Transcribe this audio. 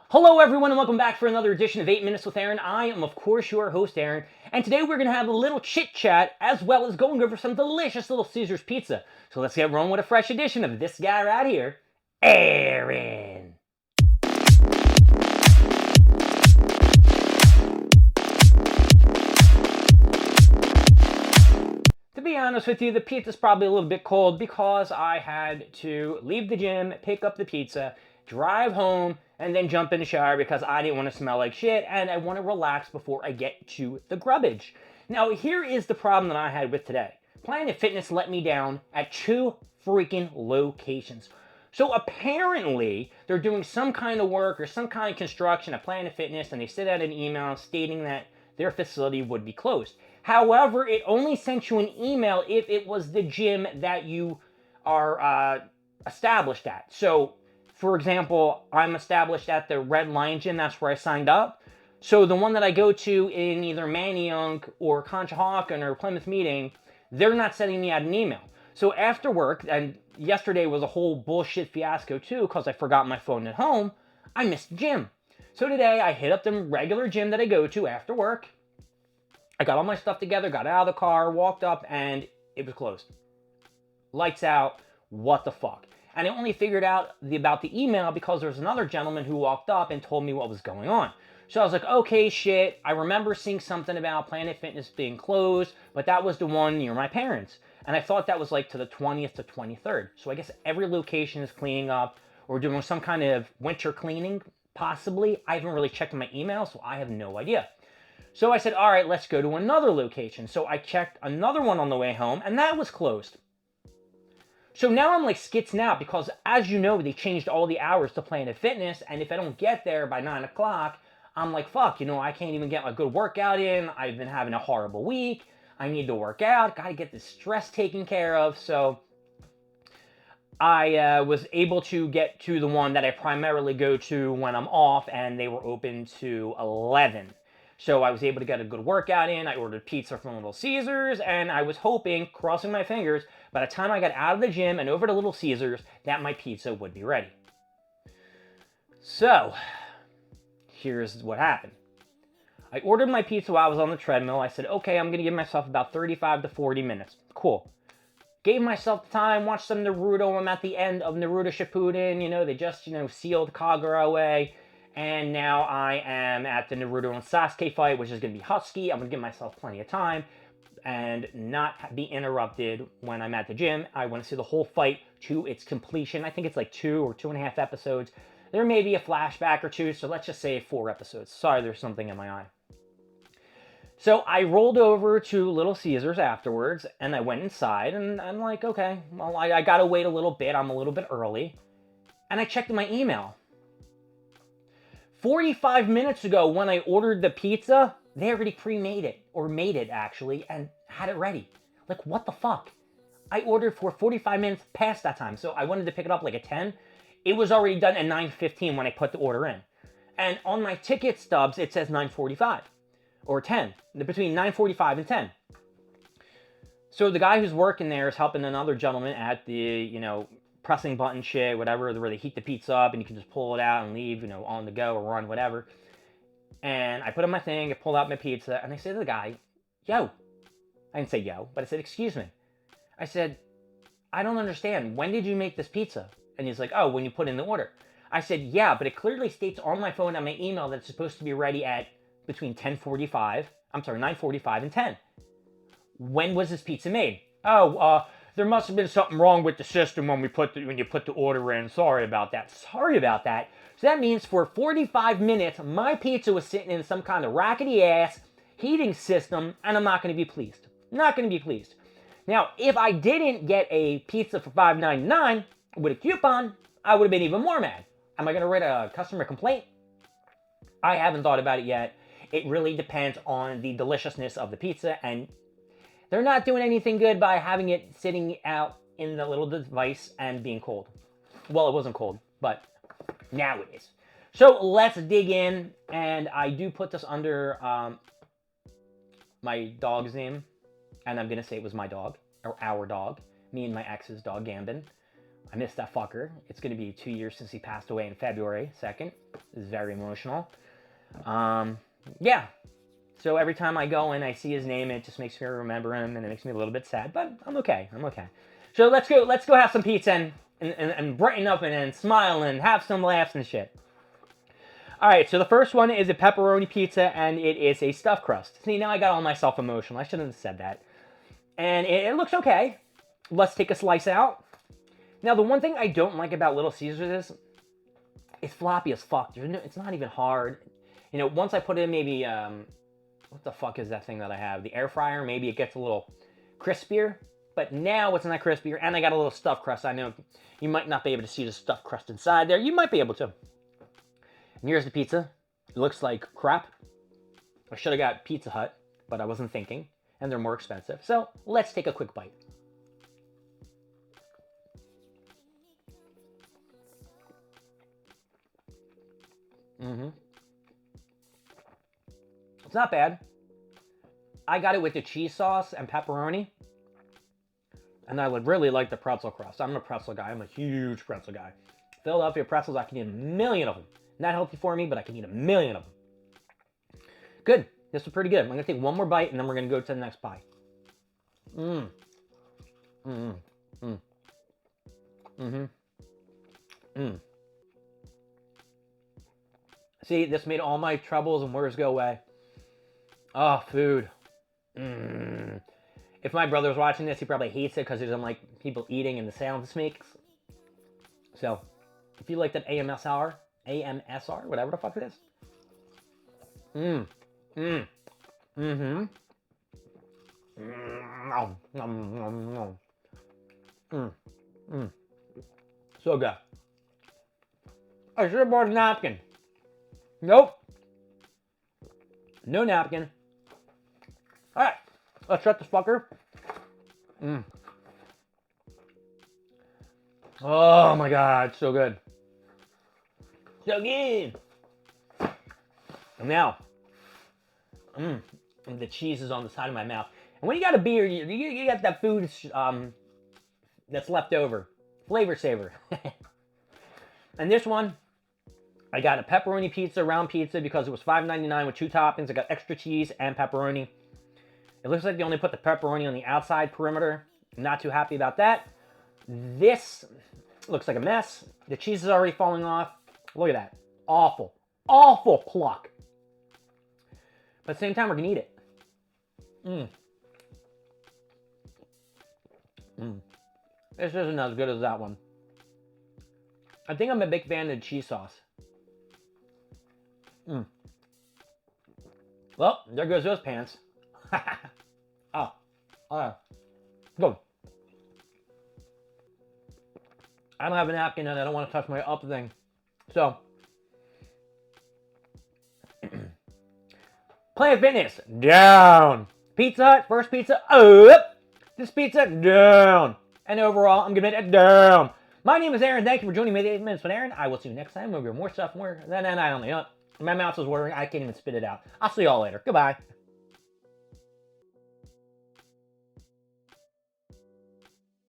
Hello everyone and welcome back for another edition of 8 Minutes with Aaron. I am of course your host Aaron, and today we're going to have a little chit chat as well as going over some delicious Little Caesars pizza. So let's get rolling with a fresh edition of this guy right here, Aaron. To be honest with you, the pizza's probably a little bit cold because I had to leave the gym, pick up the pizza, drive home, and then jump in the shower because I didn't want to smell like shit and I want to relax before I get to the grubbage. Now, here is the problem that I had with today. Planet Fitness let me down at 2 freaking locations. So apparently, they're doing some kind of work or some kind of construction at Planet Fitness, and they sent out an email stating that their facility would be closed. However, it only sent you an email if it was the gym that you are established at. So, for example, I'm established at the Red Lion Gym. That's where I signed up. So the one that I go to in either Manayunk or Conshohocken or Plymouth Meeting, they're not sending me out an email. So after work, and yesterday was a whole bullshit fiasco too because I forgot my phone at home, I missed the gym. So today I hit up the regular gym that I go to after work. I got all my stuff together, got out of the car, walked up, and it was closed. Lights out. What the fuck? And I only figured out about the email because there was another gentleman who walked up and told me what was going on. So I was like, okay, shit. I remember seeing something about Planet Fitness being closed, but that was the one near my parents. And I thought that was like to the 20th to 23rd. So I guess every location is cleaning up or doing some kind of winter cleaning, possibly. I haven't really checked my email, so I have no idea. So I said, all right, let's go to another location. So I checked another one on the way home, and that was closed. So now I'm like skitzing out because, as you know, they changed all the hours to Planet Fitness, and if I don't get there by 9 o'clock, I'm like, fuck, I can't even get a good workout in. I've been having a horrible week. I need to work out. Got to get this stress taken care of. So I was able to get to the one that I primarily go to when I'm off, and they were open to 11. So I was able to get a good workout in. I ordered pizza from Little Caesars, and I was hoping, crossing my fingers, by the time I got out of the gym and over to Little Caesars, that my pizza would be ready. So, here's what happened. I ordered my pizza while I was on the treadmill. I said, okay, I'm going to give myself about 35 to 40 minutes. Cool. Gave myself the time, watched some Naruto. I'm at the end of Naruto Shippuden. They just, sealed Kagura away. And now I am at the Naruto and Sasuke fight, which is going to be Husky. I'm going to give myself plenty of time and not be interrupted when I'm at the gym. I want to see the whole fight to its completion. I think it's like 2 or 2.5 episodes. There may be a flashback or two, so let's just say 4 episodes. Sorry, there's something in my eye. So I rolled over to Little Caesars afterwards, and I went inside, and I'm like, okay, well, I got to wait a little bit. I'm a little bit early. And I checked my email. 45 minutes ago, when I ordered the pizza, they already pre-made it, or made it actually, and had it ready. Like, what the fuck? I ordered for 45 minutes past that time, so I wanted to pick it up like at 10. It was already done at 9:15 when I put the order in. And on my ticket stubs, it says 9:45 or 10, between 9:45 and 10. So the guy who's working there is helping another gentleman at the, pressing button shit, whatever, where they heat the pizza up and you can just pull it out and leave, on the go or run, whatever. And I put in my thing, I pulled out my pizza, and I said to the guy, yo. I didn't say yo, but I said, excuse me. I said, I don't understand. When did you make this pizza? And he's like, oh, when you put in the order. I said, yeah, but it clearly states on my phone and my email that it's supposed to be ready at between 9:45 and 10. When was this pizza made? Oh, there must have been something wrong with the system when you put the order in. Sorry about that. Sorry about that. So that means for 45 minutes, my pizza was sitting in some kind of rackety ass heating system, and I'm not going to be pleased. Not going to be pleased. Now, if I didn't get a pizza for $5.99 with a coupon, I would have been even more mad. Am I going to write a customer complaint? I haven't thought about it yet. It really depends on the deliciousness of the pizza, and they're not doing anything good by having it sitting out in the little device and being cold. Well, it wasn't cold, but now it is. So let's dig in, and I do put this under my dog's name, and I'm going to say it was my dog, or our dog, me and my ex's dog, Gambin. I miss that fucker. It's going to be 2 years since he passed away in February 2nd. It's very emotional. Yeah. So every time I go and I see his name, it just makes me remember him, and it makes me a little bit sad. But I'm okay. I'm okay. So let's go have some pizza and brighten up and smile and have some laughs and shit. All right. So the first one is a pepperoni pizza, and it is a stuffed crust. See, now I got all myself emotional. I shouldn't have said that. And it looks okay. Let's take a slice out. Now, the one thing I don't like about Little Caesars is it's floppy as fuck. It's not even hard. You know, once I put it in maybe, what the fuck is that thing that I have? The air fryer, maybe it gets a little crispier. But now it's not crispier, and I got a little stuffed crust. I know you might not be able to see the stuffed crust inside there. You might be able to. And here's the pizza. It looks like crap. I should have got Pizza Hut, but I wasn't thinking. And they're more expensive. So let's take a quick bite. It's not bad. I got it with the cheese sauce and pepperoni. And I would really like the pretzel crust. I'm a pretzel guy. I'm a huge pretzel guy. Philadelphia pretzels, I can eat a million of them. Not healthy for me, but I can eat a million of them. Good. This is pretty good. I'm going to take one more bite, and then we're going to go to the next pie. See, this made all my troubles and worries go away. Oh, food. If my brother was watching this, he probably hates it because he doesn't like people eating and the sound this makes. So, if you like that AMSR, whatever the fuck it is. So good. I should have brought a napkin. Nope. No napkin. Alright. Let's shut this fucker. Oh my god, so good. So good. And now, and the cheese is on the side of my mouth. And when you got a beer, you got that food that's left over. Flavor saver. And this one, I got a pepperoni pizza, round pizza, because it was $5.99 with 2 toppings. I got extra cheese and pepperoni. It looks like they only put the pepperoni on the outside perimeter. I'm not too happy about that. This looks like a mess. The cheese is already falling off. Look at that. Awful. Awful pluck. But at the same time, we're going to eat it. This isn't as good as that one. I think I'm a big fan of the cheese sauce. Well, there goes those pants. Oh, good. I don't have a napkin and I don't want to touch my up thing. So, Planet Fitness, down. Pizza Hut, first pizza, up. This pizza, down. And overall, I'm giving it a down. My name is Aaron. Thank you for joining me at 8 Minutes with Aaron. I will see you next time. We'll get more stuff, more. Then I don't know. My mouth is watering. I can't even spit it out. I'll see y'all later. Goodbye.